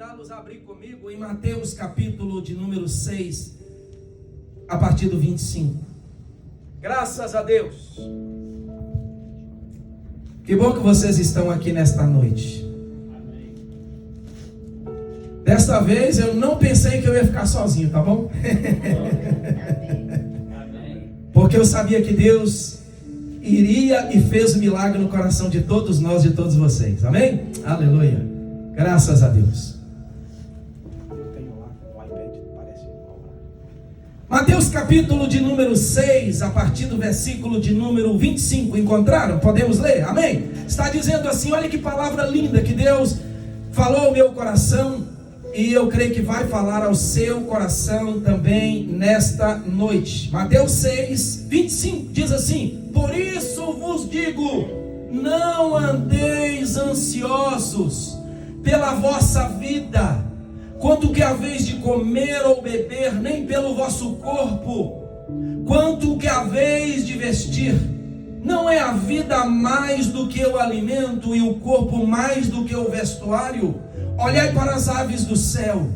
convidá-los a abrir comigo em Mateus capítulo de número 6, a partir do 25. Graças a Deus. Que bom que vocês estão aqui nesta noite. Amém. Desta vez eu não pensei que eu ia ficar sozinho, tá bom? Amém. Porque eu sabia que Deus iria e fez o milagre no coração de todos nós, de todos vocês. Amém? Aleluia. Graças a Deus. Mateus capítulo de número 6, a partir do versículo de número 25, encontraram? Podemos ler? Amém? Está dizendo assim, olha que palavra linda que Deus falou ao meu coração, e eu creio que vai falar ao seu coração também nesta noite. Mateus 6, 25, diz assim: por isso vos digo, não andeis ansiosos pela vossa vida, quanto que haveis de comer ou beber, nem pelo vosso corpo, quanto que haveis de vestir. Não é a vida mais do que o alimento, e o corpo mais do que o vestuário? Olhai para as aves do céu,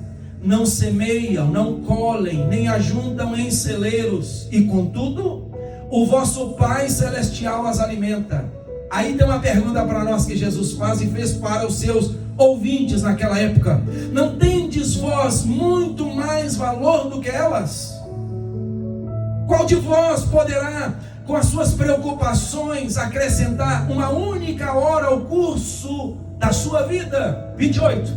não semeiam, não colhem, nem ajuntam em celeiros, e contudo, o vosso Pai Celestial as alimenta. Aí tem uma pergunta para nós que Jesus faz e fez para os seus ouvintes naquela época: não tendes vós muito mais valor do que elas? Qual de vós poderá, com as suas preocupações, acrescentar uma única hora ao curso da sua vida? 28.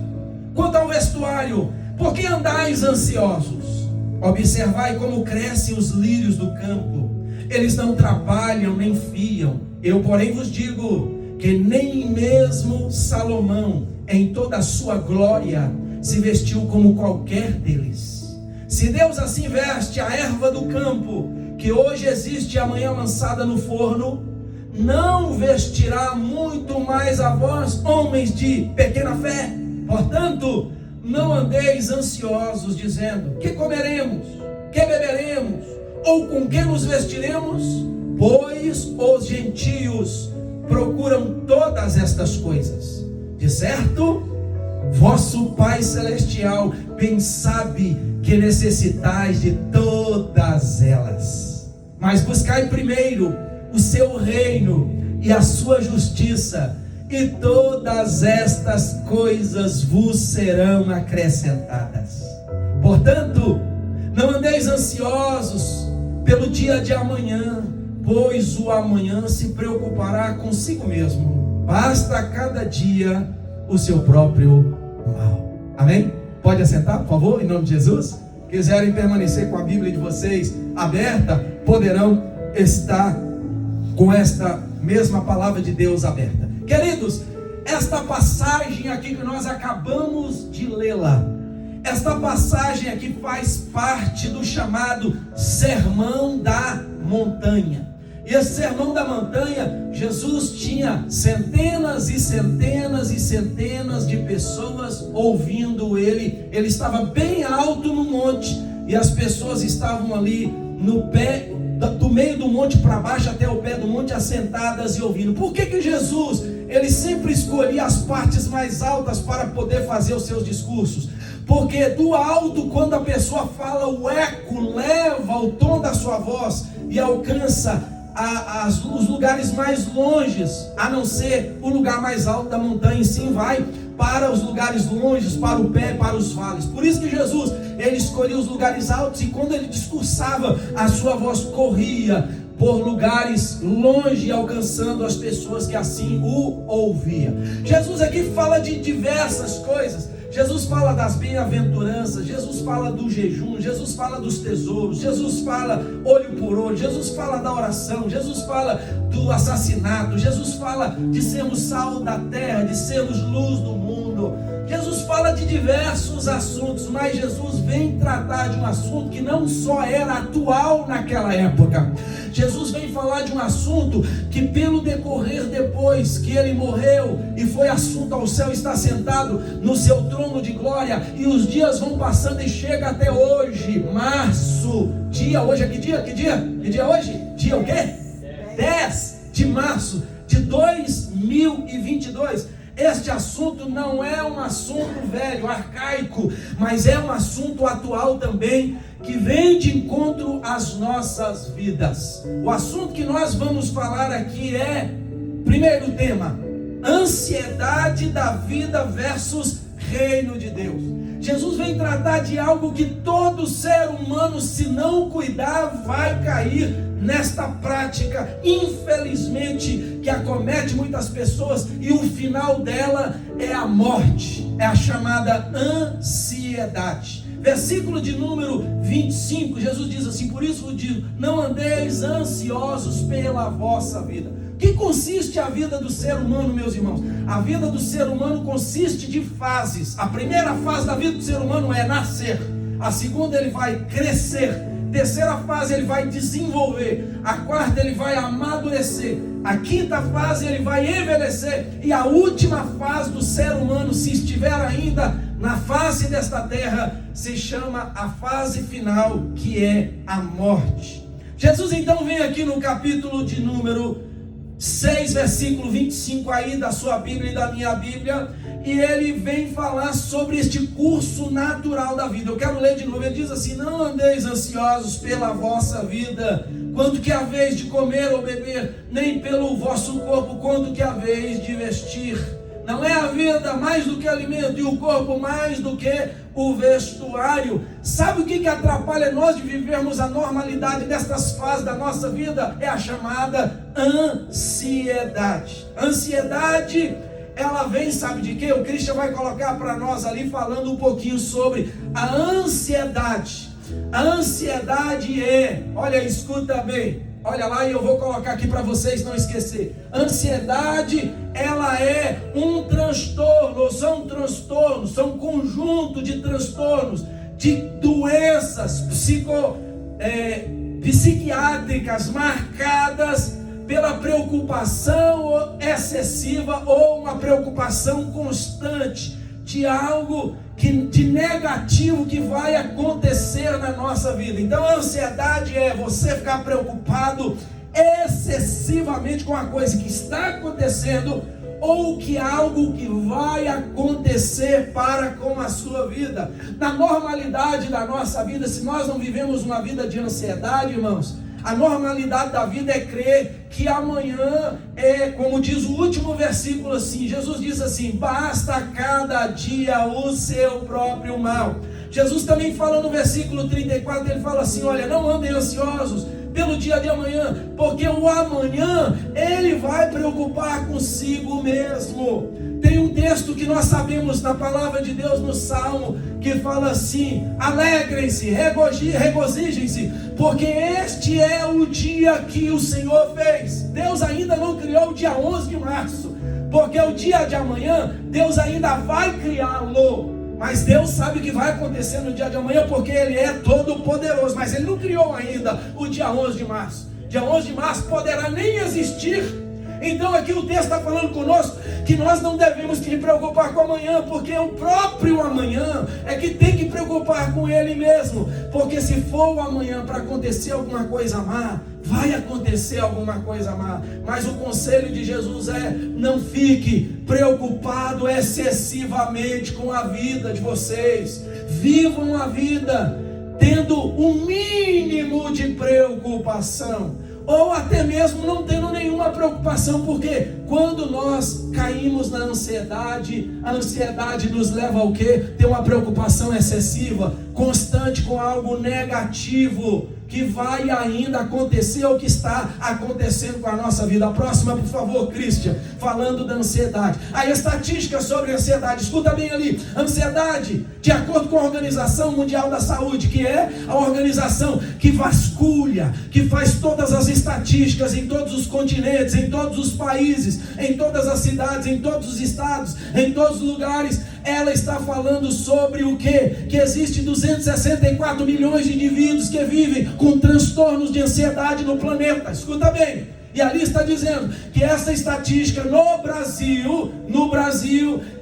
Quanto ao vestuário, por que andais ansiosos? Observai como crescem os lírios do campo, eles não trabalham nem fiam. Eu, porém, vos digo que nem mesmo Salomão, em toda a sua glória, se vestiu como qualquer deles. Se Deus assim veste a erva do campo, que hoje existe e amanhã lançada no forno, não vestirá muito mais a vós, homens de pequena fé? Portanto, não andeis ansiosos, dizendo: que comeremos, que beberemos, ou com que nos vestiremos? Pois os gentios procuram todas estas coisas. De certo, vosso Pai Celestial bem sabe que necessitais de todas elas. Mas buscai primeiro o seu reino e a sua justiça, e todas estas coisas vos serão acrescentadas. Portanto, não andeis ansiosos pelo dia de amanhã, pois o amanhã se preocupará consigo mesmo. Basta a cada dia o seu próprio mal. Amém? Pode assentar, por favor, em nome de Jesus. Quiserem permanecer com a Bíblia de vocês aberta, poderão estar com esta mesma palavra de Deus aberta. Queridos, esta passagem aqui que nós acabamos de lê-la, esta passagem aqui faz parte do chamado Sermão da Montanha. E esse Sermão da Montanha, Jesus tinha centenas e centenas e centenas de pessoas ouvindo ele. Ele estava bem alto no monte, e as pessoas estavam ali no pé, do meio do monte para baixo até o pé do monte, assentadas e ouvindo. Por que Jesus, ele sempre escolhia as partes mais altas para poder fazer os seus discursos? Porque do alto, quando a pessoa fala, o eco leva o tom da sua voz e alcança os lugares mais longes, a não ser o lugar mais alto da montanha. E sim, vai para os lugares longes, para o pé, para os vales. Por isso que Jesus, ele escolhia os lugares altos, e quando ele discursava, a sua voz corria por lugares longe, alcançando as pessoas que assim o ouviam. Jesus aqui fala de diversas coisas. Jesus fala das bem-aventuranças, Jesus fala do jejum, Jesus fala dos tesouros, Jesus fala olho por olho, Jesus fala da oração, Jesus fala do assassinato, Jesus fala de sermos sal da terra, de sermos luz do mundo. Jesus fala de diversos assuntos, mas Jesus vem tratar de um assunto que não só era atual naquela época. Jesus vem falar de um assunto que, pelo decorrer depois que ele morreu e foi assunto ao céu, está sentado no seu trono de glória, e os dias vão passando e chega até hoje, março, dia, hoje é que dia? Que dia é hoje? Dia o quê? 10 de março de 2022. este assunto não é um assunto velho, arcaico, mas é um assunto atual também, que vem de encontro às nossas vidas. O assunto que nós vamos falar aqui é, primeiro tema, ansiedade da vida versus reino de Deus. Jesus vem tratar de algo que todo ser humano, se não cuidar, vai cair nesta prática, infelizmente, que acomete muitas pessoas, e o final dela é a morte, é a chamada ansiedade. Versículo de número 25, Jesus diz assim: por isso vos digo, não andeis ansiosos pela vossa vida. O que consiste a vida do ser humano, meus irmãos? A vida do ser humano consiste de fases. A primeira fase da vida do ser humano é nascer. A segunda, ele vai crescer. Terceira fase, ele vai desenvolver. A quarta, ele vai amadurecer. A quinta fase, ele vai envelhecer. E a última fase do ser humano, se estiver ainda na face desta terra, se chama a fase final, que é a morte. Jesus então vem aqui no capítulo de número 6, versículo 25 aí da sua Bíblia e da minha Bíblia, e ele vem falar sobre este curso natural da vida. Eu quero ler de novo. Ele diz assim: não andeis ansiosos pela vossa vida, quanto que haveis de comer ou beber, nem pelo vosso corpo, quanto que haveis de vestir. Não é a vida mais do que alimento, e o corpo mais do que o vestuário. Sabe o que atrapalha nós de vivermos a normalidade destas fases da nossa vida? É a chamada ansiedade. Ansiedade, ela vem, sabe de quê? O Christian vai colocar para nós ali, falando um pouquinho sobre a ansiedade. A ansiedade é, olha, escuta bem, olha lá, e eu vou colocar aqui para vocês não esquecer. Ansiedade, ela é um transtorno, são um conjunto de transtornos, de doenças psiquiátricas marcadas pela preocupação excessiva ou uma preocupação constante de algo de negativo que vai acontecer na nossa vida. Então a ansiedade é você ficar preocupado excessivamente com a coisa que está acontecendo ou que algo que vai acontecer para com a sua vida. Na normalidade da nossa vida, se nós não vivemos uma vida de ansiedade, irmãos, a normalidade da vida é crer que amanhã é, como diz o último versículo assim, Jesus diz assim: basta cada dia o seu próprio mal. Jesus também fala no versículo 34, ele fala assim: olha, não andem ansiosos pelo dia de amanhã, porque o amanhã ele vai preocupar consigo mesmo. Tem um texto que nós sabemos na palavra de Deus no Salmo, que fala assim: alegrem-se, regozijem-se, porque este é o dia que o Senhor fez. Deus ainda não criou o dia 11 de março, porque o dia de amanhã Deus ainda vai criá-lo. Mas Deus sabe o que vai acontecer no dia de amanhã, porque Ele é todo poderoso. Mas Ele não criou ainda o dia 11 de março. Dia 11 de março poderá nem existir. Então aqui o texto está falando conosco que nós não devemos nos preocupar com amanhã, porque o próprio amanhã é que tem que preocupar com ele mesmo. Porque se for o amanhã para acontecer alguma coisa má, vai acontecer alguma coisa má. Mas o conselho de Jesus é: não fique preocupado excessivamente com a vida de vocês. Vivam a vida tendo um mínimo de preocupação, ou até mesmo não tendo nenhuma preocupação, porque quando nós caímos na ansiedade, a ansiedade nos leva ao quê? Ter uma preocupação excessiva, constante com algo negativo, que vai ainda acontecer ou que está acontecendo com a nossa vida. A próxima, por favor, Christian, falando da ansiedade. A estatística sobre a ansiedade, escuta bem ali. Ansiedade, de acordo com a Organização Mundial da Saúde, que é a organização que vasculha, que faz todas as estatísticas em todos os continentes, em todos os países, em todas as cidades, em todos os estados, em todos os lugares. Ela está falando sobre o quê? Que existe 264 milhões de indivíduos que vivem com transtornos de ansiedade no planeta. Escuta bem. E ali está dizendo que essa estatística no Brasil,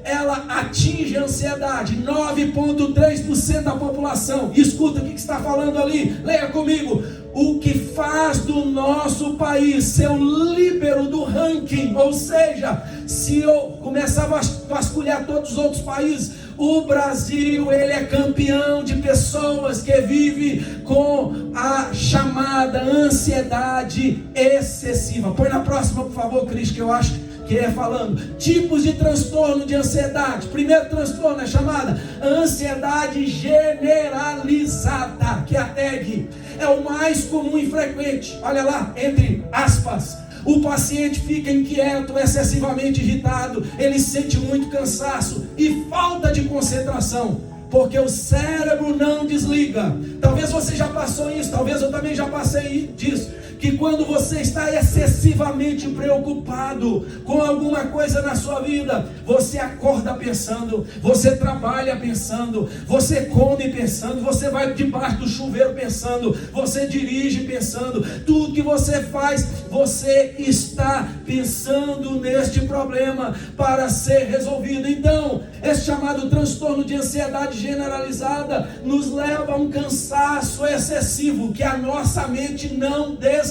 ela atinge a ansiedade, 9,3% da população. E escuta o que está falando ali, leia comigo. O que faz do nosso país ser o líbero do ranking ranking, ou seja, se eu começar a vasculhar todos os outros países, o Brasil, ele é campeão de pessoas que vivem com a chamada ansiedade excessiva. Põe na próxima, por favor, Cris, que eu acho que é falando. Tipos de transtorno de ansiedade. Primeiro transtorno é chamada ansiedade generalizada, que é a tag. É o mais comum e frequente. Olha lá, entre aspas. O paciente fica inquieto, excessivamente irritado, ele sente muito cansaço e falta de concentração, porque o cérebro não desliga. Talvez você já passou isso, talvez eu também já passei disso, que quando você está excessivamente preocupado com alguma coisa na sua vida, você acorda pensando, você trabalha pensando, você come pensando, você vai debaixo do chuveiro pensando, você dirige pensando, tudo que você faz, você está pensando neste problema para ser resolvido. Então, esse chamado transtorno de ansiedade generalizada nos leva a um cansaço excessivo que a nossa mente não desliga.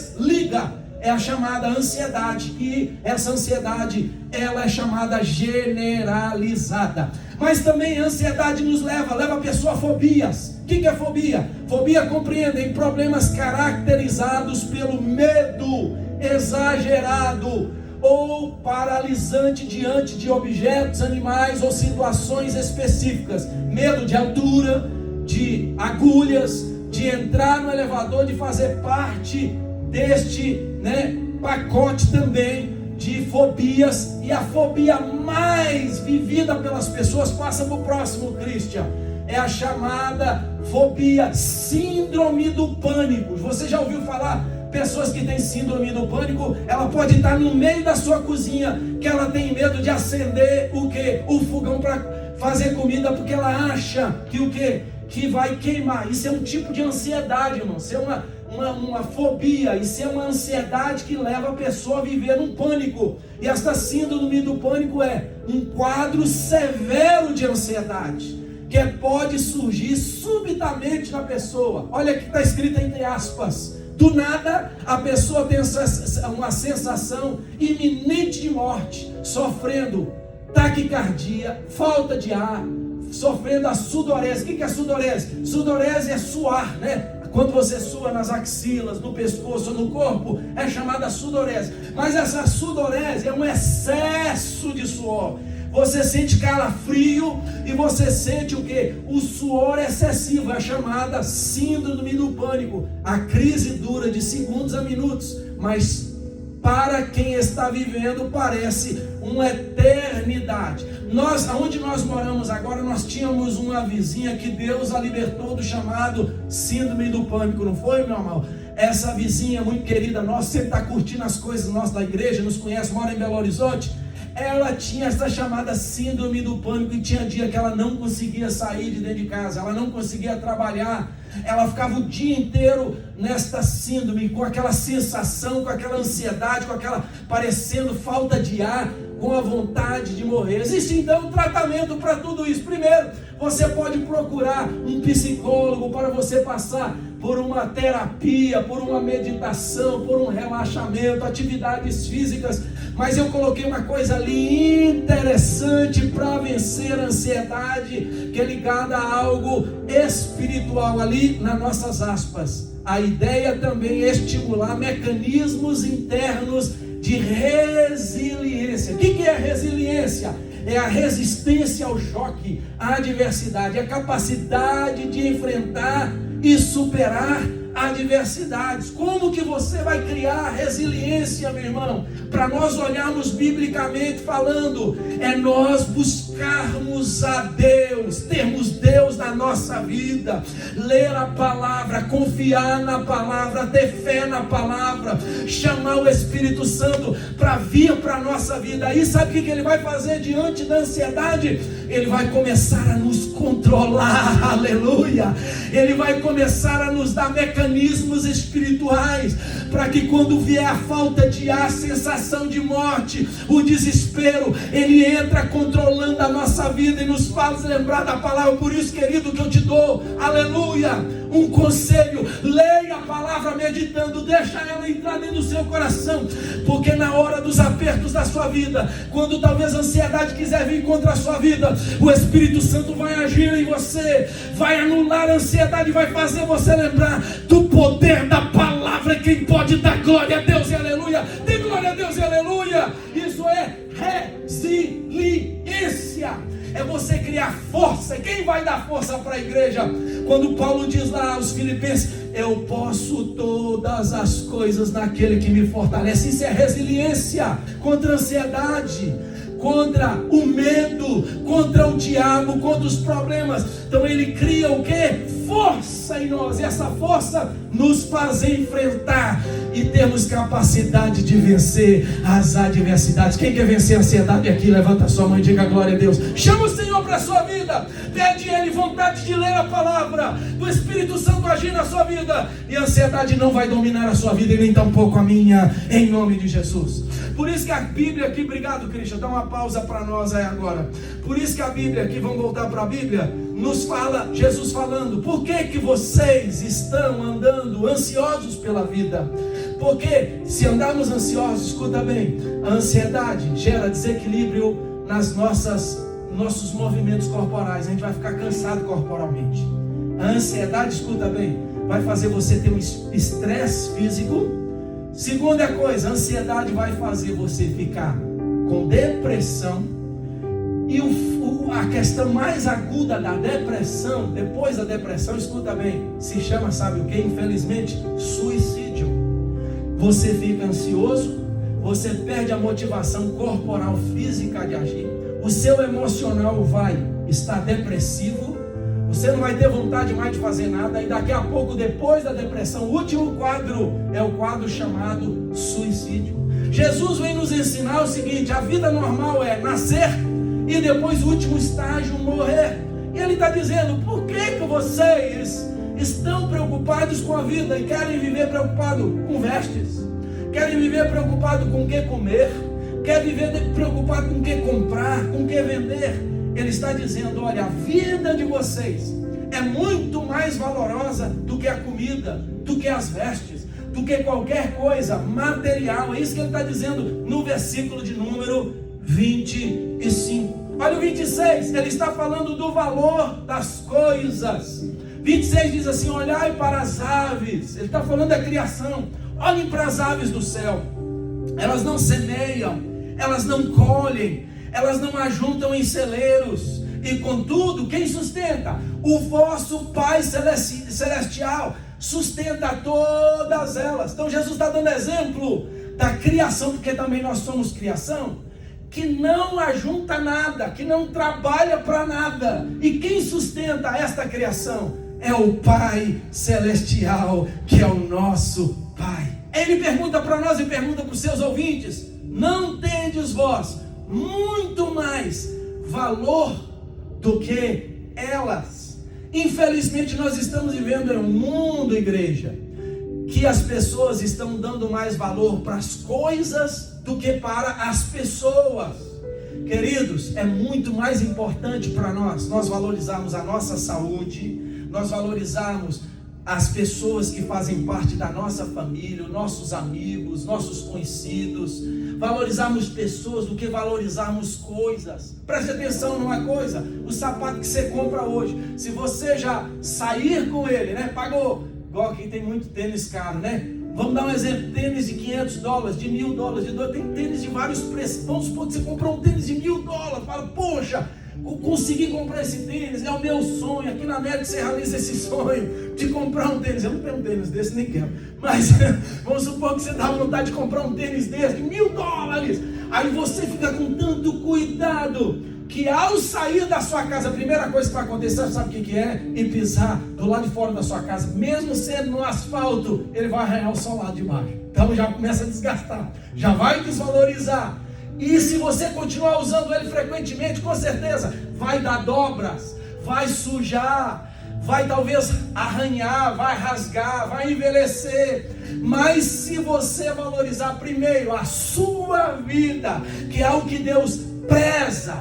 É a chamada ansiedade, e essa ansiedade, ela é chamada generalizada. Mas também a ansiedade nos leva a pessoa a fobias. O que é fobia? Fobia compreendem problemas caracterizados pelo medo exagerado ou paralisante diante de objetos, animais ou situações específicas. Medo de altura, de agulhas, de entrar no elevador, de fazer parte deste pacote também de fobias. E a fobia mais vivida pelas pessoas, passa para o próximo, Christian, é a chamada fobia, síndrome do pânico. Você já ouviu falar? Pessoas que têm síndrome do pânico, ela pode estar no meio da sua cozinha, que ela tem medo de acender o quê? O fogão para fazer comida, porque ela acha que o quê? Que vai queimar. Isso é um tipo de ansiedade, irmão. Isso é uma fobia. Isso é uma ansiedade que leva a pessoa a viver num pânico. E esta síndrome do pânico é um quadro severo de ansiedade, que pode surgir subitamente na pessoa. Olha o que está escrito entre aspas. Do nada, a pessoa tem uma sensação iminente de morte, sofrendo taquicardia, falta de ar, sofrendo a sudorese. O que é sudorese? Sudorese é suar, né? Quando você sua nas axilas, no pescoço, no corpo, é chamada sudorese. Mas essa sudorese é um excesso de suor. Você sente calafrio e você sente o quê? O suor excessivo, é a chamada síndrome do pânico. A crise dura de segundos a minutos, mas para quem está vivendo parece uma eternidade. Onde nós moramos agora, nós tínhamos uma vizinha que Deus a libertou do chamado síndrome do pânico, não foi, meu amor? Essa vizinha muito querida nossa, sempre está curtindo as coisas nossas da igreja, nos conhece, mora em Belo Horizonte. Ela tinha essa chamada síndrome do pânico e tinha dia que ela não conseguia sair de dentro de casa, ela não conseguia trabalhar, ela ficava o dia inteiro nesta síndrome, com aquela sensação, com aquela ansiedade, com aquela parecendo falta de ar, com a vontade de morrer. Existe então um tratamento para tudo isso. Primeiro, você pode procurar um psicólogo para você passar por uma terapia, por uma meditação, por um relaxamento, atividades físicas. Mas eu coloquei uma coisa ali interessante para vencer a ansiedade, que é ligada a algo espiritual, ali nas nossas aspas. A ideia também é estimular mecanismos internos de resiliência. O que é resiliência? É a resistência ao choque, à adversidade, a capacidade de enfrentar e superar adversidades. Como que você vai criar resiliência, meu irmão? Para nós olharmos biblicamente falando, é nós buscarmos a Deus, termos Deus na nossa vida, ler a palavra, confiar na palavra, ter fé na palavra, chamar o Espírito Santo para vir para a nossa vida. Aí sabe o que ele vai fazer diante da ansiedade? Ele vai começar a nos controlar, aleluia. Ele vai começar a nos dar mecanismos espirituais para que quando vier a falta de ar, a sensação de morte, o desespero, Ele entra controlando a nossa vida e nos faz lembrar da palavra. Por isso, querido, que eu te dou, aleluia, um conselho: leia a palavra meditando, deixa ela entrar dentro do seu coração, porque na hora dos apertos da sua vida, quando talvez a ansiedade quiser vir contra a sua vida, o Espírito Santo vai agir em você, vai anular a ansiedade, vai fazer você lembrar do poder da palavra. Quem pode dar glória a Deus e aleluia, dê glória a Deus e aleluia. Isso é resiliência, é você criar força. Quem vai dar força para a igreja? Quando Paulo diz lá aos Filipenses: eu posso todas as coisas naquele que me fortalece. Isso é resiliência contra a ansiedade, contra o medo, contra o diabo, contra os problemas. Então ele cria o quê? Força em nós, e essa força nos faz enfrentar e termos capacidade de vencer as adversidades. Quem quer vencer a ansiedade aqui? Levanta a sua mão e diga glória a Deus. Chama o Senhor para a sua vida, pede a Ele vontade de ler a palavra, do Espírito Santo agir na sua vida, e a ansiedade não vai dominar a sua vida e nem tampouco a minha, em nome de Jesus. Por isso que a Bíblia aqui, obrigado Cristian, dá uma pausa para nós aí agora. Por isso que a Bíblia aqui, vamos voltar para a Bíblia, nos fala, Jesus falando: por que vocês estão andando ansiosos pela vida? Porque se andarmos ansiosos, escuta bem, a ansiedade gera desequilíbrio nossos movimentos corporais. A gente vai ficar cansado corporalmente. A ansiedade, escuta bem, vai fazer você ter um estresse físico. Segunda coisa, a ansiedade vai fazer você ficar com depressão. E a questão mais aguda da depressão, depois da depressão, escuta bem, se chama, sabe o que? Infelizmente, suicídio. Você fica ansioso, você perde a motivação corporal, física de agir, o seu emocional vai estar depressivo, você não vai ter vontade mais de fazer nada, e daqui a pouco, depois da depressão, o último quadro é o quadro chamado suicídio. Jesus vem nos ensinar o seguinte: a vida normal é nascer e depois o último estágio, morrer. E Ele está dizendo: por que vocês estão preocupados com a vida e querem viver preocupado com vestes, querem viver preocupado com o que comer, querem viver preocupado com o que comprar, com o que vender? Ele está dizendo: olha, a vida de vocês é muito mais valorosa do que a comida, do que as vestes, do que qualquer coisa material. É isso que ele está dizendo no versículo de número 25. Olha o 26, ele está falando do valor das coisas. 26 diz assim: olhai para as aves. Ele está falando da criação. Olhem para as aves do céu. Elas não semeiam, elas não colhem, elas não ajuntam em celeiros, e contudo, quem sustenta? O vosso Pai Celestial sustenta todas elas. Então Jesus está dando exemplo da criação, porque também nós somos criação, que não ajunta nada, que não trabalha para nada. E quem sustenta esta criação? É o Pai Celestial, que é o nosso Pai. Ele pergunta para nós e pergunta para os seus ouvintes: não tendes vós muito mais valor do que elas? Infelizmente nós estamos vivendo em um mundo, igreja, que as pessoas estão dando mais valor para as coisas do que para as pessoas. Queridos, é muito mais importante para nós valorizarmos a nossa saúde, nós valorizarmos as pessoas que fazem parte da nossa família, nossos amigos, nossos conhecidos, valorizarmos pessoas do que valorizarmos coisas. Preste atenção numa coisa: o sapato que você compra hoje, se você já sair com ele, né, pagou, igual aqui tem muito tênis caro, né? Vamos dar um exemplo: tênis de $500, de $1.000, tem tênis de vários preços. Vamos supor que você comprou um tênis de $1.000, fala: poxa, eu consegui comprar esse tênis, é o meu sonho. Aqui na América você realiza esse sonho de comprar um tênis. Eu não tenho um tênis desse, nem quero, mas vamos supor que você dá vontade de comprar um tênis desse de $1.000. Aí você fica com tanto cuidado que ao sair da sua casa, a primeira coisa que vai acontecer, sabe o que é? E pisar do lado de fora da sua casa, mesmo sendo no asfalto, ele vai arranhar o sol lá de baixo. Então já começa a desgastar, já vai desvalorizar. E se você continuar usando ele frequentemente, com certeza vai dar dobras, vai sujar, vai talvez arranhar, vai rasgar, vai envelhecer. Mas se você valorizar primeiro a sua vida, que é algo que Deus preza,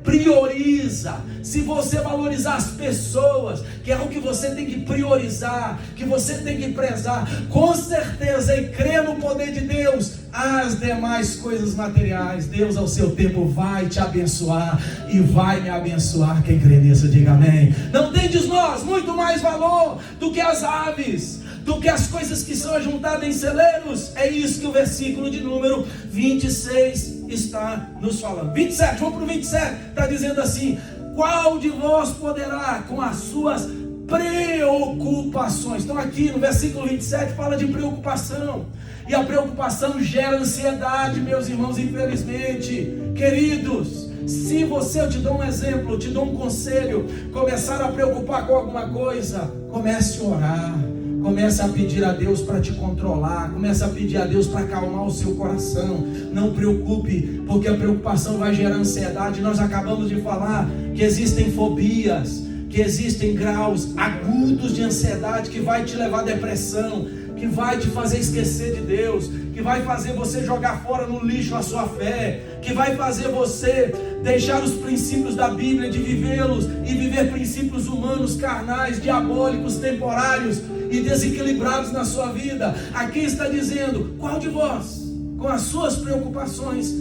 prioriza, se você valorizar as pessoas, que é algo que você tem que priorizar, que você tem que prezar, com certeza, e crer no poder de Deus, as demais coisas materiais, Deus ao seu tempo vai te abençoar e vai me abençoar. Quem crê nisso, diga amém. Não tendes nós muito mais valor do que as aves, do que as coisas que são ajuntadas em celeiros? É isso que o versículo de número 26 está nos falando. 27, vamos para o 27, está dizendo assim: qual de vós poderá com as suas preocupações? Então aqui no versículo 27 fala de preocupação, e a preocupação gera ansiedade, meus irmãos, infelizmente. Queridos, se você, eu te dou um exemplo, eu te dou um conselho, começar a preocupar com alguma coisa, comece a orar, comece a pedir a Deus para te controlar, comece a pedir a Deus para acalmar o seu coração. Não preocupe, porque a preocupação vai gerar ansiedade. Nós acabamos de falar que existem fobias, que existem graus agudos de ansiedade que vai te levar à depressão, que vai te fazer esquecer de Deus, que vai fazer você jogar fora no lixo a sua fé, que vai fazer você deixar os princípios da Bíblia, de vivê-los e viver princípios humanos, carnais, diabólicos, temporários e desequilibrados na sua vida. Aqui está dizendo: qual de vós, com as suas preocupações,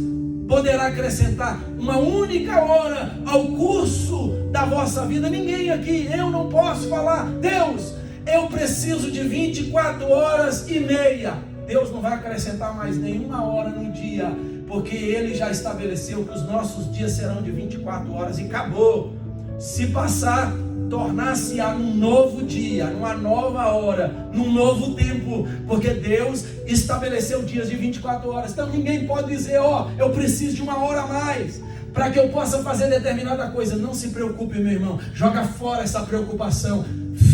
poderá acrescentar uma única hora ao curso da vossa vida? Ninguém aqui, eu não posso falar: Deus, eu preciso de 24 horas e meia. Deus não vai acrescentar mais nenhuma hora no dia, porque Ele já estabeleceu que os nossos dias serão de 24 horas e acabou. Se passar, tornar-se-á num novo dia, numa nova hora, num novo tempo, porque Deus estabeleceu dias de 24 horas. Então ninguém pode dizer: eu preciso de uma hora a mais para que eu possa fazer determinada coisa. Não se preocupe, meu irmão, joga fora essa preocupação,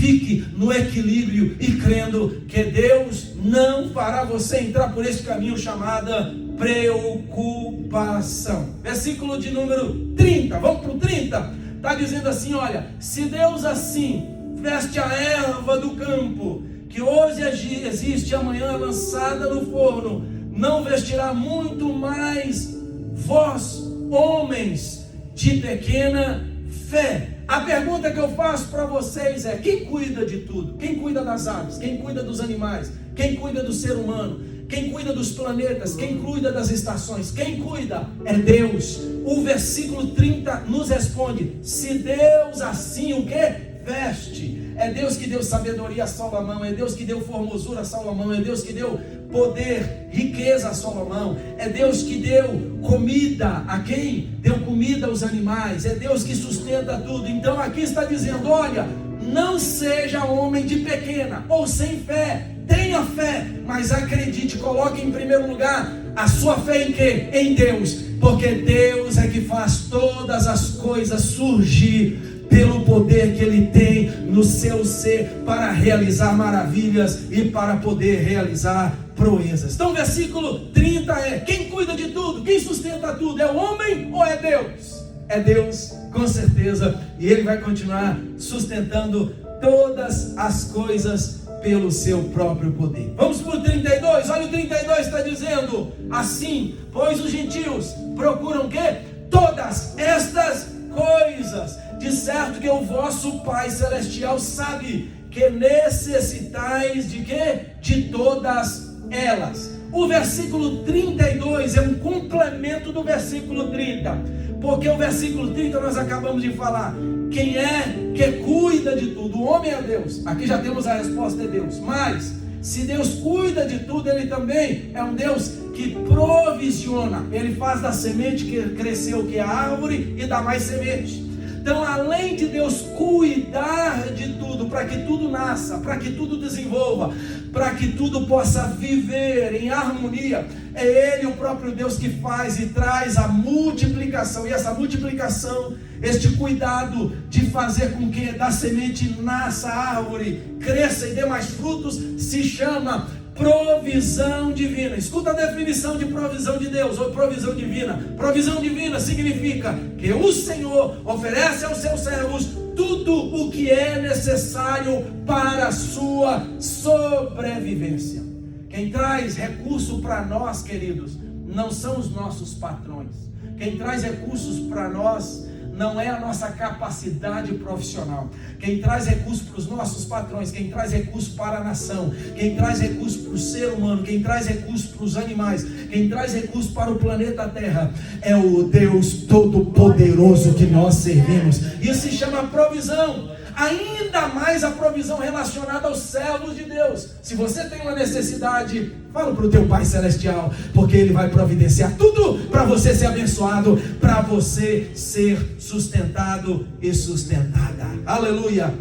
fique no equilíbrio e crendo que Deus não fará você entrar por esse caminho chamada preocupação. Versículo de número 30, vamos para o 30, está dizendo assim: olha, se Deus assim veste a erva do campo, que hoje existe, amanhã é lançada no forno, não vestirá muito mais vós, homens de pequena fé? A pergunta que eu faço para vocês é: quem cuida de tudo? Quem cuida das aves? Quem cuida dos animais? Quem cuida do ser humano? Quem cuida dos planetas? Quem cuida das estações? Quem cuida? É Deus. O versículo 30 nos responde: se Deus assim o que? Veste. É Deus que deu sabedoria a Salomão, é Deus que deu formosura a Salomão, é Deus que deu poder, riqueza a Salomão, é Deus que deu comida a quem? Deu comida aos animais, é Deus que sustenta tudo. Então aqui está dizendo: olha, não seja homem de pequena ou sem fé, tenha fé, mas acredite, coloque em primeiro lugar a sua fé em quê? Em Deus, porque Deus é que faz todas as coisas surgir pelo poder que Ele tem no seu ser para realizar maravilhas e para poder realizar proezas. Então o versículo 30 é: quem cuida de tudo, quem sustenta tudo, é o homem ou é Deus? É Deus, com certeza, e Ele vai continuar sustentando todas as coisas pelo seu próprio poder. Vamos para o 32, olha o 32 está dizendo assim: pois os gentios procuram o quê? Todas estas coisas, de certo que o vosso Pai Celestial sabe que necessitais de quê? De todas elas. O versículo 32 é um complemento do versículo 30, porque o versículo 30 nós acabamos de falar: quem é que cuida de tudo? O homem é Deus. Aqui já temos a resposta: é Deus. Mas se Deus cuida de tudo, Ele também é um Deus que provisiona. Ele faz da semente que cresceu, que é a árvore, e dá mais semente. Então, além de Deus cuidar de tudo, para que tudo nasça, para que tudo desenvolva, para que tudo possa viver em harmonia, é Ele, o próprio Deus, que faz e traz a multiplicação. E essa multiplicação, este cuidado de fazer com que da semente nasça a árvore, cresça e dê mais frutos, se chama provisão divina. Escuta a definição de provisão de Deus, ou provisão divina. Provisão divina significa que o Senhor oferece aos seus servos tudo o que é necessário para a sua sobrevivência. Quem traz recurso para nós, queridos, não são os nossos patrões. Quem traz recursos para nós não é a nossa capacidade profissional. Quem traz recursos para os nossos patrões, quem traz recursos para a nação, quem traz recursos para o ser humano, quem traz recursos para os animais, quem traz recursos para o planeta Terra, é o Deus Todo-Poderoso que nós servimos. Isso se chama provisão. Ainda mais a provisão relacionada aos servos de Deus. Se você tem uma necessidade, fala para o teu Pai Celestial, porque Ele vai providenciar tudo para você ser abençoado, para você ser sustentado e sustentada. Aleluia!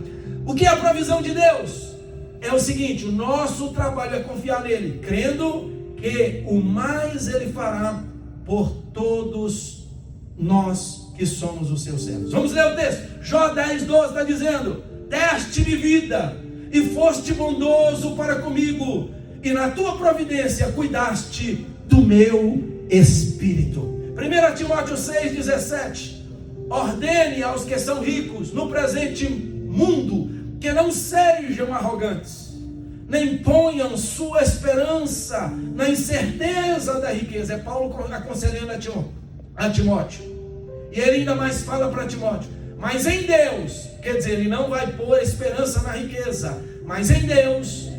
O que é a provisão de Deus? É o seguinte: o nosso trabalho é confiar nele, crendo que o mais Ele fará por todos nós que somos os seus servos. Vamos ler o texto. Jó 10:12 está dizendo: deste-me vida e foste bondoso para comigo, e na tua providência cuidaste do meu espírito. 1 Timóteo 6:17: ordene aos que são ricos no presente mundo que não sejam arrogantes, nem ponham sua esperança na incerteza da riqueza. É Paulo aconselhando a Timóteo. E ele ainda mais fala para Timóteo: mas em Deus, quer dizer, ele não vai pôr esperança na riqueza, mas em Deus,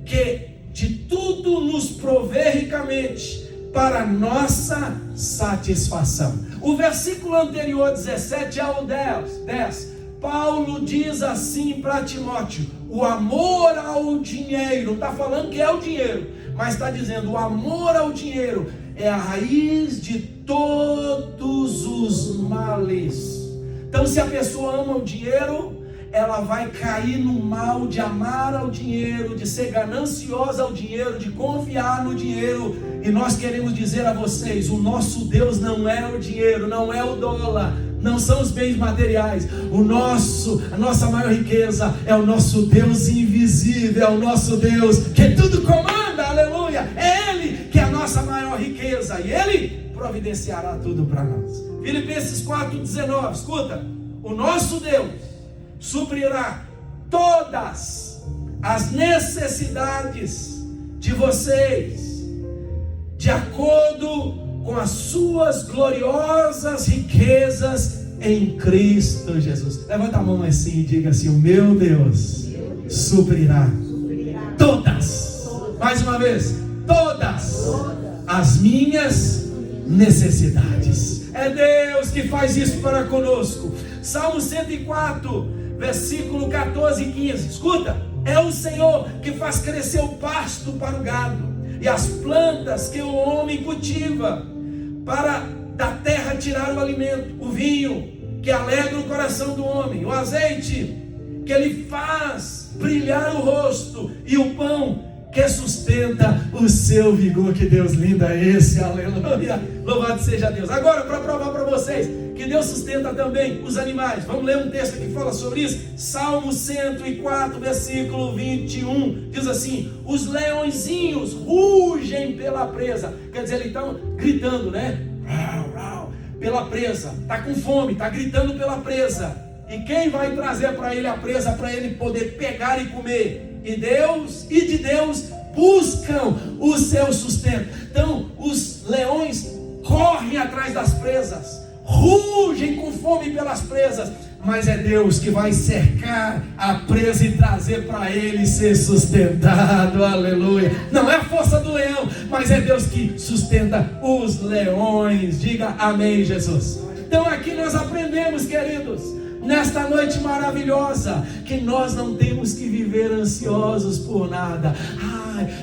que de tudo nos provê ricamente para nossa satisfação. O versículo anterior, 17 ao 10, Paulo diz assim para Timóteo: o amor ao dinheiro, não está falando que é o dinheiro, mas está dizendo: o amor ao dinheiro é a raiz de todos os males. Então, se a pessoa ama o dinheiro, ela vai cair no mal de amar ao dinheiro, de ser gananciosa ao dinheiro, de confiar no dinheiro. E nós queremos dizer a vocês: o nosso Deus não é o dinheiro, não é o dólar, não são os bens materiais. A nossa maior riqueza é o nosso Deus invisível, é o nosso Deus que tudo comanda, aleluia. É Ele que é a nossa maior riqueza, e Ele providenciará tudo para nós. Filipenses 4:19, escuta: o nosso Deus suprirá todas as necessidades de vocês, de acordo com as suas gloriosas riquezas em Cristo Jesus. Levanta a mão assim e diga assim: o meu Deus suprirá todas, mais uma vez, todas as minhas necessidades. É Deus que faz isso para conosco. Salmo 104, versículo 14 e 15, escuta: é o Senhor que faz crescer o pasto para o gado e as plantas que o homem cultiva, para da terra tirar o alimento, o vinho que alegra o coração do homem, o azeite que ele faz brilhar o rosto, e o pão que sustenta o seu vigor. Que Deus lindo é esse, aleluia, louvado seja Deus. Agora, para provar para vocês que Deus sustenta também os animais, vamos ler um texto que fala sobre isso. Salmo 104, versículo 21, diz assim: os leõezinhos rugem pela presa. Quer dizer, eles estão gritando, né? Pela presa, está com fome, está gritando pela presa. E quem vai trazer para ele a presa, para ele poder pegar e comer? E de Deus buscam o seu sustento. Então os leões correm atrás das presas, rugem com fome pelas presas, mas é Deus que vai cercar a presa e trazer para ele ser sustentado, aleluia. Não é a força do leão, mas é Deus que sustenta os leões. Diga amém, Jesus. Então aqui nós aprendemos, queridos, nesta noite maravilhosa, que nós não temos que viver ansiosos por nada.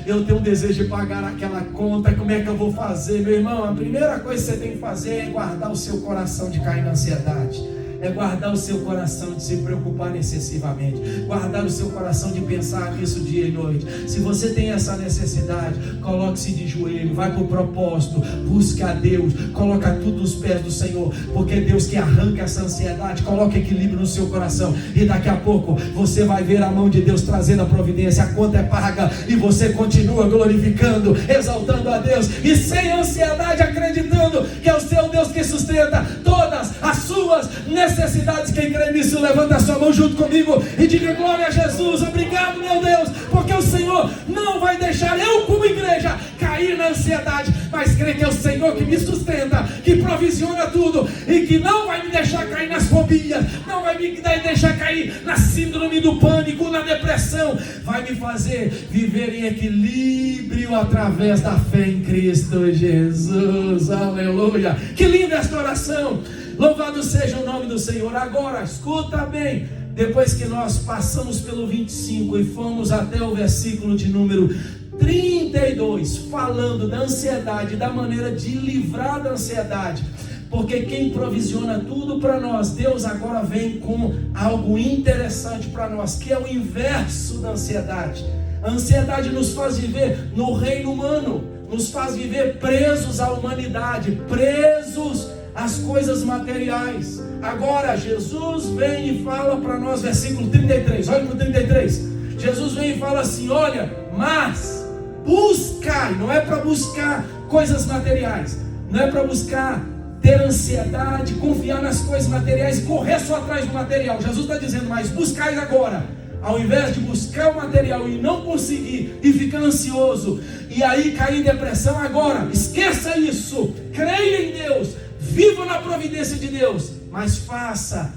Eu tenho um desejo de pagar aquela conta, como é que eu vou fazer? Meu irmão, a primeira coisa que você tem que fazer é guardar o seu coração de cair na ansiedade. é guardar o seu coração de se preocupar excessivamente, guardar o seu coração de pensar nisso dia e noite. Se você tem essa necessidade, coloque-se de joelho, vai para o propósito, busque a Deus, coloca tudo nos pés do Senhor, porque é Deus que arranca essa ansiedade. Coloque equilíbrio no seu coração, e daqui a pouco você vai ver a mão de Deus trazendo a providência. A conta é paga e você continua glorificando, exaltando a Deus, e sem ansiedade, acreditando que é o seu Deus que sustenta todas as suas necessidades. Quem crê nisso, levanta a sua mão junto comigo e diga glória a Jesus. Obrigado, meu Deus, porque o Senhor não vai deixar eu, como igreja, cair na ansiedade, mas crê que é o Senhor que me sustenta, que provisiona tudo, e que não vai me deixar cair nas fobias, não vai me deixar cair na síndrome do pânico, na depressão, vai me fazer viver em equilíbrio através da fé em Cristo Jesus. Aleluia! Que linda esta oração! Louvado seja o nome do Senhor. Agora, escuta bem, depois que nós passamos pelo 25 e fomos até o versículo de número 32, falando da ansiedade, da maneira de livrar da ansiedade, porque quem provisiona tudo para nós, Deus agora vem com algo interessante para nós, que é o inverso da ansiedade. A ansiedade nos faz viver no reino humano, nos faz viver presos à humanidade, presos às coisas materiais. Agora Jesus vem e fala para nós, versículo 33, olha para o 33, Jesus vem e fala assim: olha, mas buscai, não é para buscar coisas materiais, não é para buscar ter ansiedade, confiar nas coisas materiais, correr só atrás do material. Jesus está dizendo, mas buscai agora, ao invés de buscar o material e não conseguir, e ficar ansioso, e aí cair em depressão, agora, esqueça isso, creia em Deus, viva na providência de Deus, mas faça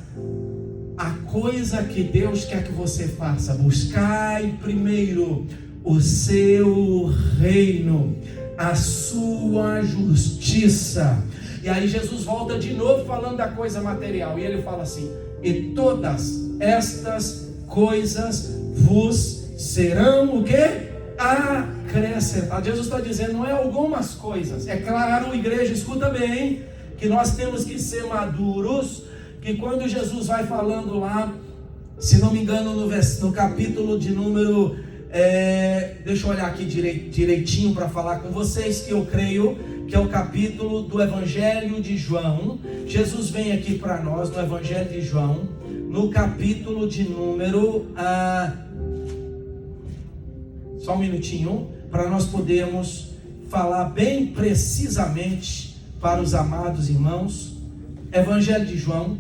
a coisa que Deus quer que você faça. Buscai primeiro o seu reino, a sua justiça. E aí Jesus volta de novo falando da coisa material, e ele fala assim: e todas estas coisas vos serão o quê? Acrescentadas. Jesus está dizendo, não é algumas coisas. É claro, igreja, escuta bem, que nós temos que ser maduros, que quando Jesus vai falando lá, se não me engano, no capítulo de número, deixa eu olhar aqui direitinho para falar com vocês, que eu creio que é o capítulo do Evangelho de João. Jesus vem aqui para nós no Evangelho de João, no capítulo de número, só um minutinho, para nós podermos falar bem precisamente para os amados irmãos. Evangelho de João,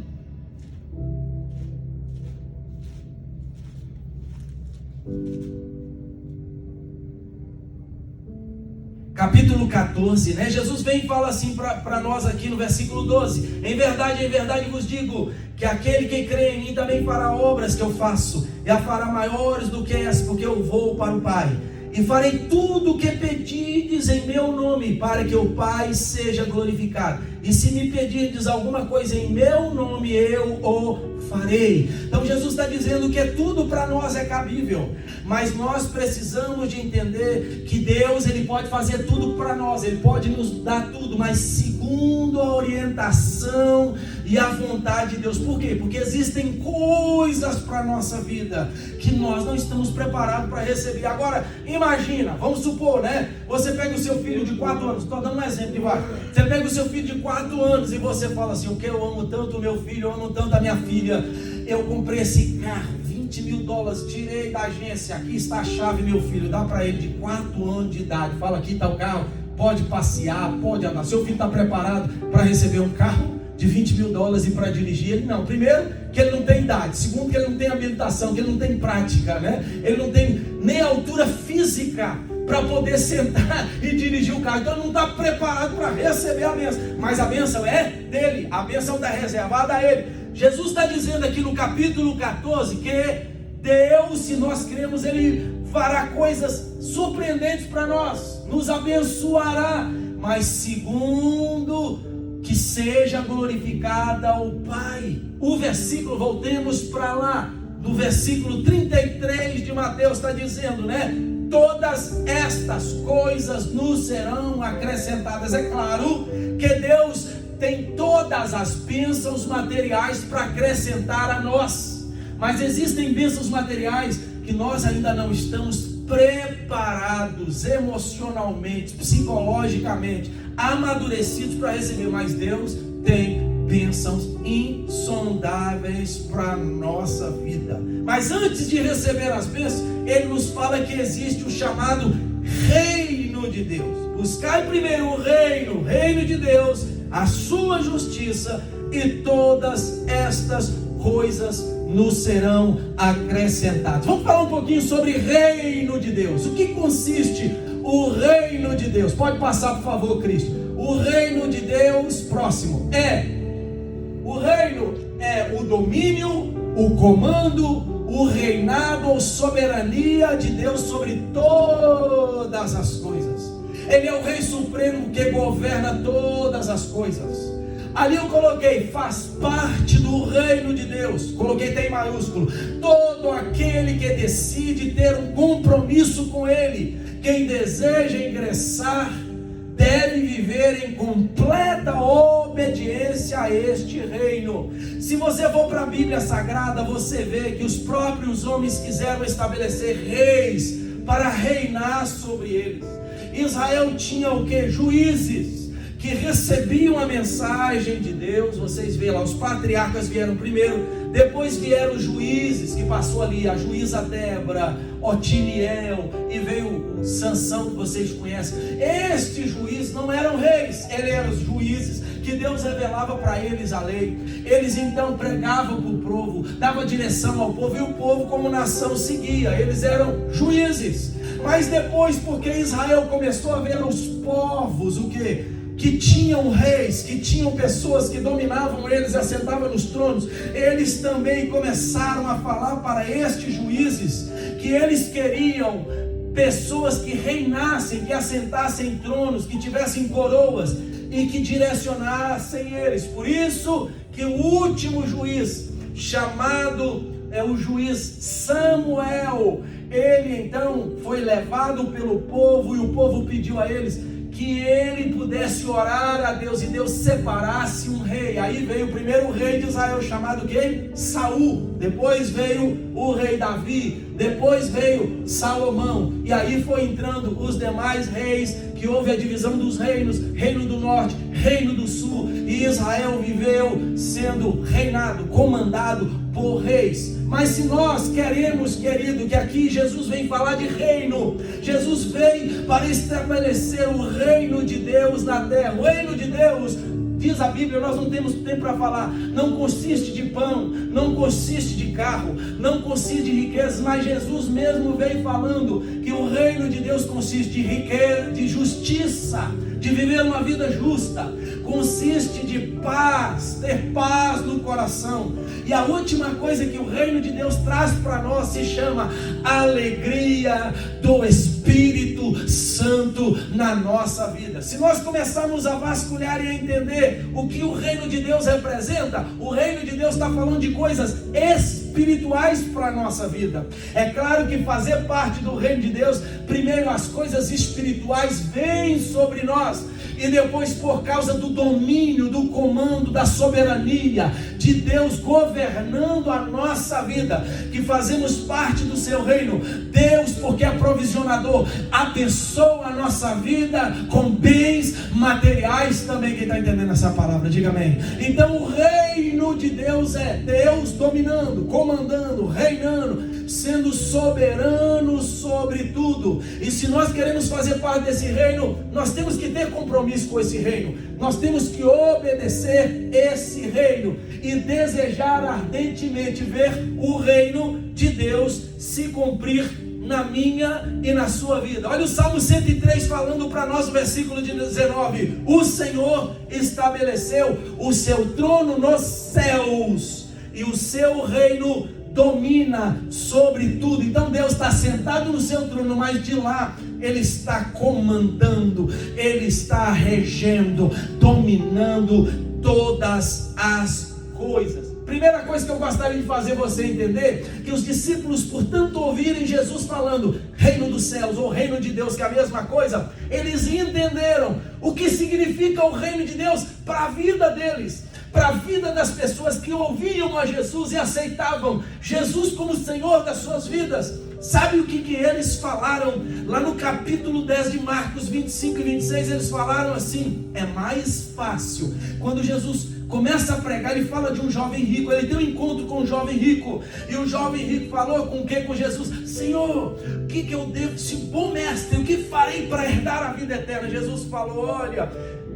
capítulo 14, né? Jesus vem e fala assim para nós aqui no versículo 12: em verdade vos digo, que aquele que crê em mim também fará obras que eu faço, e a fará maiores do que essa, porque eu vou para o Pai, e farei tudo o que pedirdes em meu nome, para que o Pai seja glorificado. E se me pedirdes alguma coisa em meu nome, eu o farei. Então Jesus está dizendo que tudo para nós é cabível, mas nós precisamos de entender que Deus, Ele pode fazer tudo para nós, Ele pode nos dar tudo, mas segundo a orientação e a vontade de Deus. Por quê? Porque existem coisas para a nossa vida que nós não estamos preparados para receber. Agora, imagina, vamos supor, né? Você pega o seu filho de 4 anos, estou dando um exemplo de baixo. Você pega o seu filho de 4 anos e você fala assim: o que eu amo tanto o meu filho, eu amo tanto a minha filha, eu comprei esse carro, $20 mil, tirei da agência, aqui está a chave, meu filho, dá para ele de 4 anos de idade, fala, aqui está o carro, pode passear, pode andar. Seu filho está preparado para receber um carro de $20 mil e para dirigir? Ele não. Primeiro, que ele não tem idade. Segundo, que ele não tem habilitação, que ele não tem prática, né? Ele não tem nem altura física para poder sentar e dirigir o carro. Então ele não está preparado para receber a bênção, mas a bênção é dele, a bênção está reservada a ele. Jesus está dizendo aqui no capítulo 14 que Deus, se nós cremos, Ele fará coisas surpreendentes para nós, nos abençoará, mas segundo que seja glorificada o Pai. O versículo, voltemos para lá, do versículo 33 de Mateus, está dizendo, né? Todas estas coisas nos serão acrescentadas. É claro que Deus tem todas todas as bênçãos materiais para acrescentar a nós. Mas existem bênçãos materiais que nós ainda não estamos preparados emocionalmente, psicologicamente, amadurecidos para receber. Mas Deus tem bênçãos insondáveis para a nossa vida. Mas antes de receber as bênçãos, Ele nos fala que existe o chamado reino de Deus. Buscai primeiro o reino de Deus, a sua justiça, e todas estas coisas nos serão acrescentadas. Vamos falar um pouquinho sobre reino de Deus. O que consiste o reino de Deus? Pode passar, por favor, Cristo. O reino de Deus, próximo, o reino é o domínio, o comando, o reinado ou soberania de Deus sobre todas as coisas. Ele é o Rei Supremo que governa todas as coisas. Ali eu coloquei, faz parte do reino de Deus. Coloquei T em maiúsculo. Todo aquele que decide ter um compromisso com Ele, quem deseja ingressar, deve viver em completa obediência a este reino. Se você for para a Bíblia Sagrada, você vê que os próprios homens quiseram estabelecer reis para reinar sobre eles. Israel tinha o que? Juízes que recebiam a mensagem de Deus. Vocês veem lá, os patriarcas vieram primeiro, depois vieram os juízes, que passou ali a juíza Débora, Otiniel, e veio Sansão, que vocês conhecem. Estes juízes não eram reis, eles eram os juízes que Deus revelava para eles a lei. Eles então pregavam para o povo, davam direção ao povo, e o povo como nação seguia. Eles eram juízes. Mas depois, porque Israel começou a ver os povos, o quê? Que tinham reis, que tinham pessoas que dominavam eles e assentavam nos tronos, eles também começaram a falar para estes juízes que eles queriam pessoas que reinassem, que assentassem em tronos, que tivessem coroas e que direcionassem eles. Por isso que o último juiz, chamado o juiz Samuel, ele então foi levado pelo povo, e o povo pediu a eles que ele pudesse orar a Deus, e Deus separasse um rei. Aí veio o primeiro rei de Israel, chamado quem? Saul. Depois veio o rei Davi, depois veio Salomão, e aí foi entrando os demais reis, que houve a divisão dos reinos, reino do norte, reino do sul, e Israel viveu sendo reinado, comandado por reis. Mas se nós queremos, querido, que aqui Jesus vem falar de reino, Jesus vem para estabelecer o reino de Deus na terra. O reino de Deus, diz a Bíblia, nós não temos tempo para falar, não consiste de pão, não consiste de carro, não consiste de riquezas, mas Jesus mesmo veio falando que o reino de Deus consiste de riqueza, de justiça, de viver uma vida justa, consiste de paz, ter paz no coração. E a última coisa que o reino de Deus traz para nós se chama alegria do Espírito Santo na nossa vida. Se nós começarmos a vasculhar e a entender o que o reino de Deus representa, o reino de Deus está falando de coisas espirituais para a nossa vida. É claro que fazer parte do reino de Deus, primeiro as coisas espirituais vêm sobre nós, e depois, por causa do domínio, do comando, da soberania de Deus governando a nossa vida, que fazemos parte do seu reino. Deus, porque é provisionador, abençoa a nossa vida com bens materiais também. Quem está entendendo essa palavra, diga amém. Então o reino de Deus é Deus dominando, comandando, reinando, sendo soberano sobre tudo. E se nós queremos fazer parte desse reino, nós temos que ter compromisso com esse reino. Nós temos que obedecer esse reino e desejar ardentemente ver o reino de Deus se cumprir na minha e na sua vida. Olha o Salmo 103 falando para nós, o versículo 19: o Senhor estabeleceu o seu trono nos céus, e o seu reino domina sobre tudo. Então Deus está sentado no seu trono, mas de lá Ele está comandando, Ele está regendo, dominando todas as coisas. Primeira coisa que eu gostaria de fazer você entender, que os discípulos, por tanto ouvirem Jesus falando reino dos céus ou reino de Deus, que é a mesma coisa, eles entenderam o que significa o reino de Deus para a vida deles. para a vida das pessoas que ouviam a Jesus e aceitavam Jesus como Senhor das suas vidas. Sabe o que eles falaram? Lá no capítulo 10 de Marcos 25 e 26, eles falaram assim: é mais fácil. Quando Jesus começa a pregar, ele fala de um jovem rico. Ele tem um encontro com um jovem rico, e o jovem rico falou com quem? Com Jesus: Senhor, o que eu devo, se bom mestre, o que farei para herdar a vida eterna? Jesus falou: olha,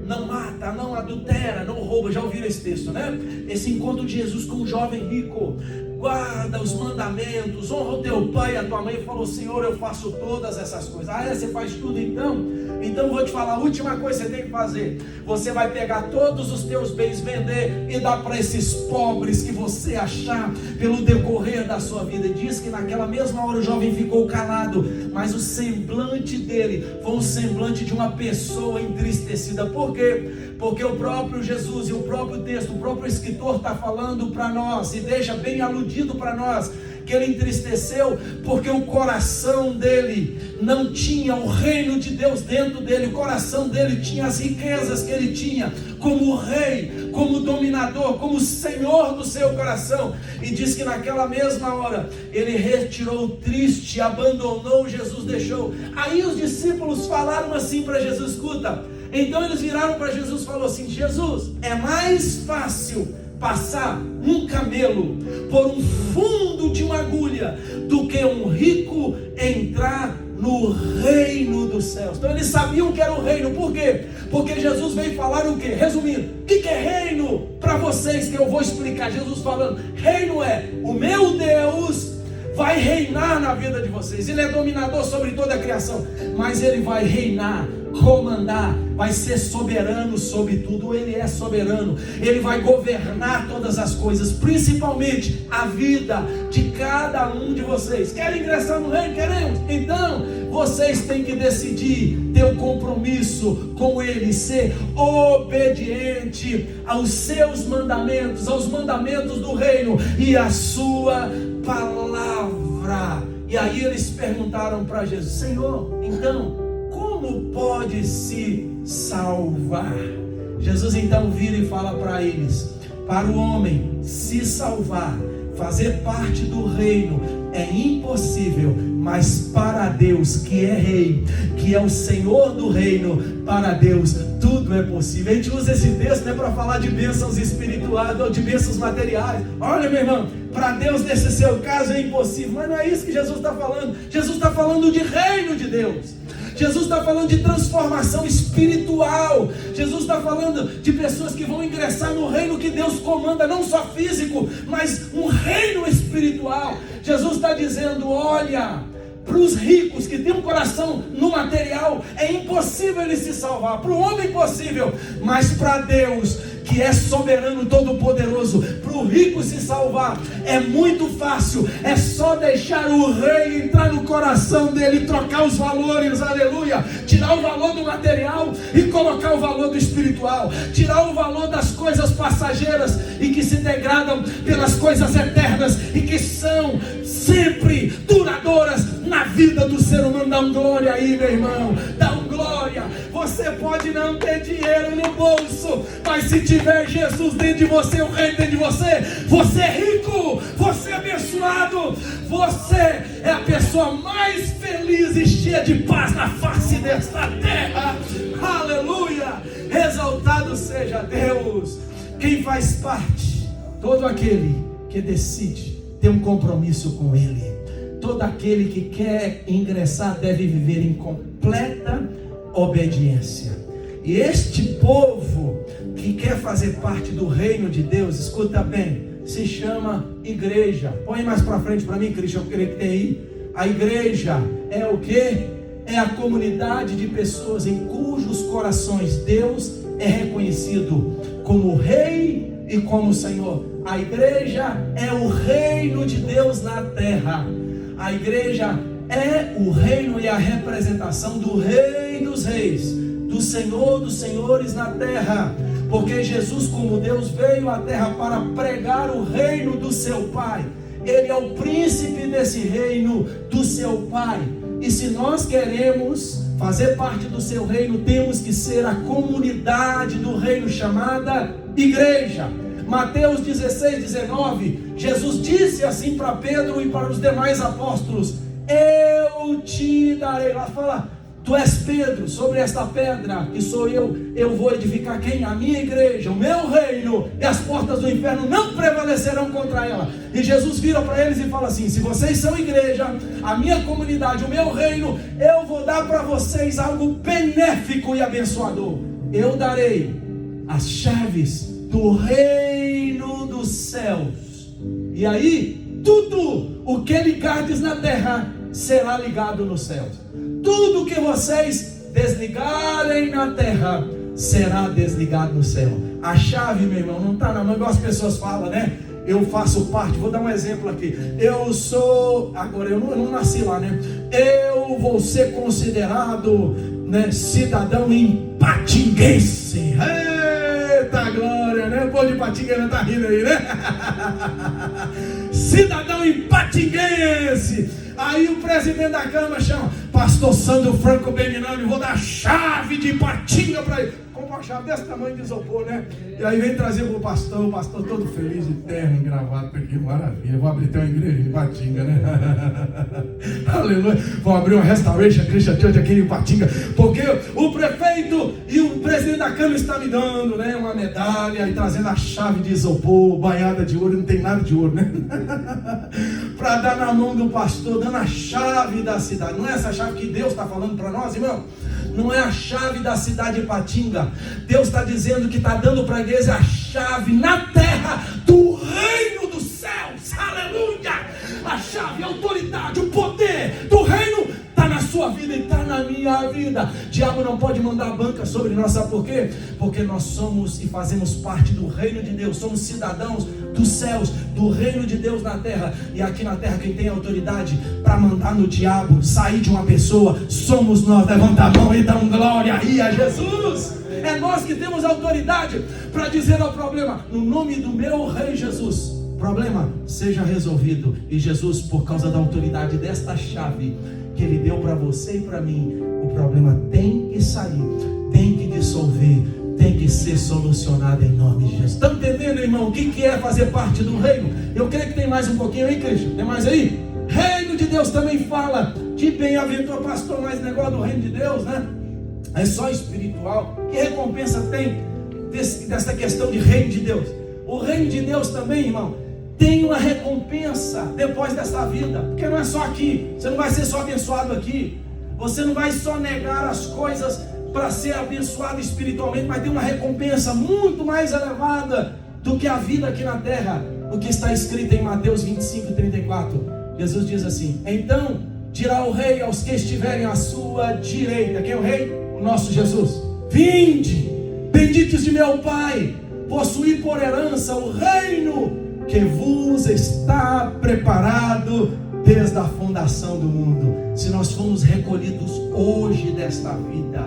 não mata, não adultera, não rouba. Já ouviram esse texto, né? Esse encontro de Jesus com um jovem rico: guarda os mandamentos, honra o teu pai e a tua mãe. Ele falou: Senhor, eu faço todas essas coisas. Ah, você faz tudo então? Então vou te falar, a última coisa que você tem que fazer: você vai pegar todos os teus bens, vender e dar para esses pobres que você achar pelo decorrer da sua vida. E diz que naquela mesma hora o jovem ficou calado, mas o semblante dele foi um semblante de uma pessoa entristecida. Por quê? Porque o próprio Jesus e o próprio texto, o próprio escritor está falando para nós, e deixa bem aludido para nós, que ele entristeceu porque o coração dele não tinha o reino de Deus dentro dele. O coração dele tinha as riquezas que ele tinha como rei, como dominador, como senhor do seu coração. E diz que naquela mesma hora ele retirou triste, abandonou Jesus, deixou. Aí os discípulos falaram assim para Jesus: escuta. Então eles viraram para Jesus e falaram assim: Jesus, é mais fácil passar um camelo por um fundo de uma agulha do que um rico entrar no reino dos céus. Então eles sabiam que era o reino. Por quê? Porque Jesus veio falar o quê? Resumindo, o que é reino para vocês, que eu vou explicar. Jesus falando: reino é o meu Deus vai reinar na vida de vocês. Ele é dominador sobre toda a criação, mas ele vai reinar, comandar, vai ser soberano sobre tudo. Ele é soberano, ele vai governar todas as coisas, principalmente a vida de cada um de vocês. Querem ingressar no reino? Queremos? Então vocês têm que decidir ter um compromisso com ele, ser obediente aos seus mandamentos, aos mandamentos do reino e à sua palavra. E aí eles perguntaram para Jesus: Senhor, então como pode se salvar? Jesus então vira e fala para eles: para o homem se salvar, fazer parte do reino é impossível, mas para Deus, que é rei, que é o Senhor do reino, para Deus tudo é possível. A gente usa esse texto, né, para falar de bênçãos espirituais ou de bênçãos materiais. Olha, meu irmão, para Deus nesse seu caso é impossível, mas não é isso que Jesus está falando. Jesus está falando de reino de Deus. Jesus está falando de transformação espiritual. Jesus está falando de pessoas que vão ingressar no reino que Deus comanda, não só físico, mas um reino espiritual. Jesus está dizendo: olha, para os ricos que têm um coração no material, é impossível ele se salvar. Para o homem é impossível, mas para Deus, que é soberano, todo-poderoso, para o rico se salvar é muito fácil. É só deixar o rei entrar no coração dele, trocar os valores, aleluia, tirar o valor do material e colocar o valor do espiritual, tirar o valor das coisas passageiras e que se degradam pelas coisas eternas e que são sempre duradouras na vida do ser humano. Dá um glória aí, meu irmão, dá um glória. Você pode não ter dinheiro no bolso, mas se tiver Jesus dentro de você, o reino dentro de você, você é rico, você é abençoado, você é a pessoa mais feliz e cheia de paz na face desta terra. Aleluia, exaltado seja Deus. Quem faz parte? Todo aquele que decide ter um compromisso com Ele. Todo aquele que quer ingressar deve viver em completa obediência. E este povo que quer fazer parte do reino de Deus, escuta bem, se chama igreja. Põe mais para frente para mim, Cristian, eu queria que tenha aí. A igreja é o que? É a comunidade de pessoas em cujos corações Deus é reconhecido como Rei e como Senhor. A igreja é o reino de Deus na terra. A igreja é o reino e a representação do Rei dos Reis, do Senhor dos Senhores na terra. Porque Jesus, como Deus, veio à terra para pregar o reino do seu Pai. Ele é o príncipe desse reino do seu Pai. E se nós queremos fazer parte do seu reino, temos que ser a comunidade do reino chamada igreja. Mateus 16:19, Jesus disse assim para Pedro e para os demais apóstolos: eu te darei. Lá fala: tu és Pedro, sobre esta pedra que sou eu vou edificar quem? A minha igreja, o meu reino, e as portas do inferno não prevalecerão contra ela. E Jesus vira para eles e fala assim: se vocês são igreja, a minha comunidade, o meu reino, eu vou dar para vocês algo benéfico e abençoador. Eu darei as chaves do reino dos céus. E aí, tudo o que ligardes na terra será ligado nos céus. Tudo que vocês desligarem na terra será desligado no céu. A chave, meu irmão, não está na mão, igual as pessoas falam, né? Eu faço parte, vou dar um exemplo aqui. Eu sou, agora eu não nasci lá, né? Eu vou ser considerado, né, cidadão ipatinguense. Eita glória, né? O povo de Ipatinga está rindo aí, né? Cidadão ipatinguense. Aí o presidente da Câmara chama: pastor Sandro Franco Beninami, vou dar a chave de Ipatinga para ele. Com uma chave desse tamanho de isopor, né? E aí vem trazer para o pastor todo feliz, de terno, gravata, que maravilha. Vou abrir até uma igreja em Ipatinga, né? Aleluia. Vou abrir uma Restoration Christian Church aqui em Ipatinga, porque o prefeito e o presidente da Câmara estão me dando, né, uma medalha e trazendo a chave de isopor, banhada de ouro, não tem nada de ouro, né? Para dar na mão do pastor, dando a chave da cidade. Não é essa chave que Deus está falando para nós, irmão? Não é a chave da cidade de Ipatinga. Deus está dizendo que está dando para a igreja a chave na terra do reino dos céus. Aleluia! A chave, a autoridade, o poder do reino está na sua vida e está na minha vida. Diabo não pode mandar banca sobre nós, sabe por quê? Porque nós somos e fazemos parte do reino de Deus. Somos cidadãos dos céus, do reino de Deus na terra. E aqui na terra quem tem autoridade para mandar no diabo sair de uma pessoa somos nós. Levanta a mão e dá um glória aí a Jesus. É nós que temos autoridade para dizer ao problema: no nome do meu rei Jesus, problema seja resolvido. E Jesus, por causa da autoridade desta chave que Ele deu para você e para mim, o problema tem que sair, tem que dissolver, tem que ser solucionado em nome de Jesus. Estão entendendo, irmão, o que é fazer parte do reino? Eu creio que tem mais um pouquinho aí, Cristo. Tem mais aí? Reino de Deus também fala de bem-aventura, pastor, mas negócio do reino de Deus, né? É só espiritual. Que recompensa tem dessa questão de reino de Deus? O reino de Deus também, irmão, tem uma recompensa depois dessa vida. Porque não é só aqui. Você não vai ser só abençoado aqui. Você não vai só negar as coisas para ser abençoado espiritualmente, mas tem uma recompensa muito mais elevada do que a vida aqui na terra. O que está escrito em Mateus 25:34. Jesus diz assim: então dirá o rei aos que estiverem à sua direita. Quem é o rei? O nosso Jesus. Vinde, benditos de meu Pai, possuí por herança o reino que vos está preparado desde a fundação do mundo. Se nós formos recolhidos hoje desta vida,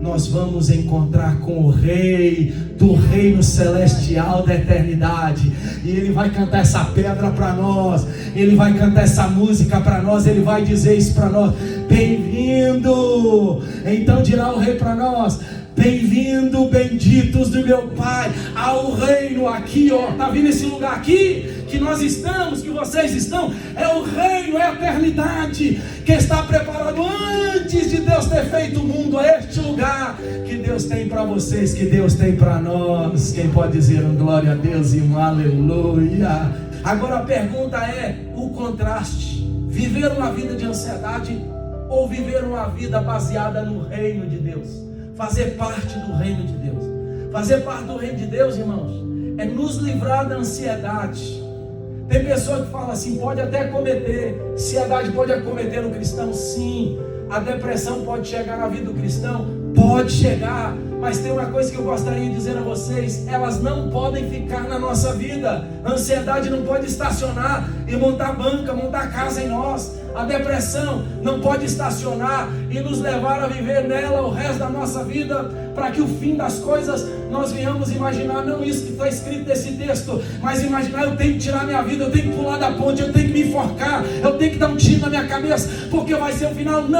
nós vamos encontrar com o Rei do reino celestial da eternidade, e Ele vai cantar essa pedra para nós, Ele vai cantar essa música para nós, Ele vai dizer isso para nós: bem-vindo. Então dirá o Rei para nós: bem-vindo, benditos do meu Pai, ao reino. Aqui, ó, tá vendo esse lugar aqui que nós estamos, que vocês estão? É o reino, é a eternidade que está preparado antes de Deus ter feito o mundo. É este lugar que Deus tem para vocês, que Deus tem para nós. Quem pode dizer um glória a Deus e um aleluia? Agora a pergunta é o contraste: viver uma vida de ansiedade ou viver uma vida baseada no reino de Deus? Fazer parte do reino de Deus. Fazer parte do reino de Deus, irmãos, é nos livrar da ansiedade. Tem pessoa que fala assim: pode até acometer, ansiedade pode acometer no cristão, sim. A depressão pode chegar na vida do cristão, pode chegar. Mas tem uma coisa que eu gostaria de dizer a vocês: elas não podem ficar na nossa vida. A ansiedade não pode estacionar e montar banca, montar casa em nós. A depressão não pode estacionar e nos levar a viver nela o resto da nossa vida, para que o fim das coisas nós venhamos imaginar, não isso que está escrito nesse texto, mas imaginar: eu tenho que tirar minha vida, eu tenho que pular da ponte, eu tenho que me enforcar, eu tenho que dar um tiro na minha cabeça, porque vai ser o final. Não.